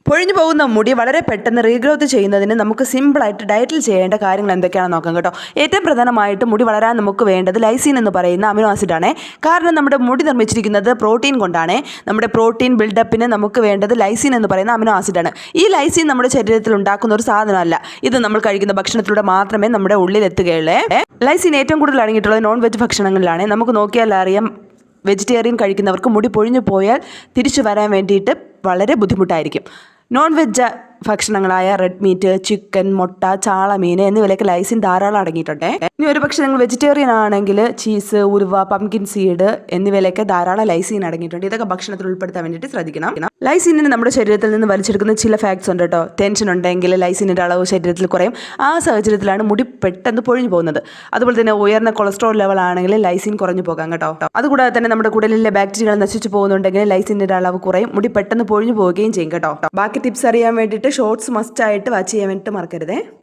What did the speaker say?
പൊഴിഞ്ഞു പോകുന്ന മുടി വളരെ പെട്ടെന്ന് റീഗ്രോത്ത് ചെയ്യുന്നതിന് നമുക്ക് സിമ്പിളായിട്ട് ഡയറ്റിൽ ചെയ്യേണ്ട കാര്യങ്ങൾ എന്തൊക്കെയാണെന്ന് നോക്കാം കേട്ടോ. ഏറ്റവും പ്രധാനമായിട്ട് മുടി വളരാൻ നമുക്ക് വേണ്ടത് ലൈസിൻ എന്ന് പറയുന്ന അമിനോ ആസിഡാണ്. കാരണം നമ്മുടെ മുടി നിർമ്മിച്ചിരിക്കുന്നത് പ്രോട്ടീൻ കൊണ്ടാണ്. നമ്മുടെ പ്രോട്ടീൻ ബിൽഡപ്പിന് നമുക്ക് വേണ്ടത് ലൈസിൻ എന്ന് പറയുന്ന അമിനോ ആസിഡാണ്. ഈ ലൈസിൻ നമ്മുടെ ശരീരത്തിൽ ഉണ്ടാക്കുന്ന ഒരു സാധനമല്ല. ഇത് നമ്മൾ കഴിക്കുന്ന ഭക്ഷണത്തിലൂടെ മാത്രമേ നമ്മുടെ ഉള്ളിൽ എത്തുകയുള്ളൂ. ലൈസിൻ ഏറ്റവും കൂടുതൽ അടങ്ങിയിട്ടുള്ളത് നോൺ വെജ് ഭക്ഷണങ്ങളിലാണ്. നമുക്ക് നോക്കിയാൽ അറിയാം, വെജിറ്റേറിയൻ കഴിക്കുന്നവർക്ക് മുടി പൊഴിഞ്ഞു പോയാൽ തിരിച്ചു വരാൻ വേണ്ടിയിട്ട് വളരെ ബുദ്ധിമുട്ടായിരിക്കും. നോൺ വെജ് ഭക്ഷണങ്ങളായ റെഡ് മീറ്റ്, ചിക്കൻ, മുട്ട, ചാളമീൻ എന്നിവയിലേക്ക് ലൈസിൻ ധാരാളം അടങ്ങിയിട്ടുണ്ട്. ഇനി ഒരു പക്ഷേ നിങ്ങൾ വെജിറ്റേറിയൻ ആണെങ്കിൽ ചീസ്, ഉലുവ, പംകിൻ സീഡ് എന്നിവയിലേക്ക് ധാരാളം ലൈസിൻ അടങ്ങിയിട്ടുണ്ട്. ഇതൊക്കെ ഭക്ഷണത്തിൽ ഉൾപ്പെടുത്താൻ വേണ്ടിയിട്ട് ശ്രദ്ധിക്കണം. ലൈസിനിന് നമ്മുടെ ശരീരത്തിൽ നിന്ന് വലിച്ചെടുക്കുന്ന ചില ഫാക്ട്സ് ഉണ്ട് കേട്ടോ. ടെൻഷൻ ഉണ്ടെങ്കിൽ ലൈസിനിൻ്റെ അളവ് ശരീരത്തിൽ കുറയും. ആ സാഹചര്യത്തിലാണ് മുടി പെട്ടെന്ന് പൊഴിഞ്ഞു പോകുന്നത്. അതുപോലെ തന്നെ ഉയർന്ന കൊളസ്ട്രോൾ ലെവൽ ആണെങ്കിൽ ലൈസിൻ കുറഞ്ഞു പോകാം കേട്ടോ. അതുകൂടാതെ തന്നെ നമ്മുടെ കുടലിലെ ബാക്ടീരിയകൾ നശിച്ചു പോകുന്നുണ്ടെങ്കിൽ ലൈസിൻ്റെ അളവ് കുറയും, മുടി പെട്ടെന്ന് പൊഴിഞ്ഞു പോവുകയും ചെയ്യും കേട്ടോ. ബാക്കി ടിപ്സ് അറിയാൻ വേണ്ടിയിട്ട് ഷോർട്സ് മസ്റ്റ് ആയിട്ട് വാച്ച് ചെയ്യാൻ വേണ്ടിയിട്ട് മറക്കരുതേ.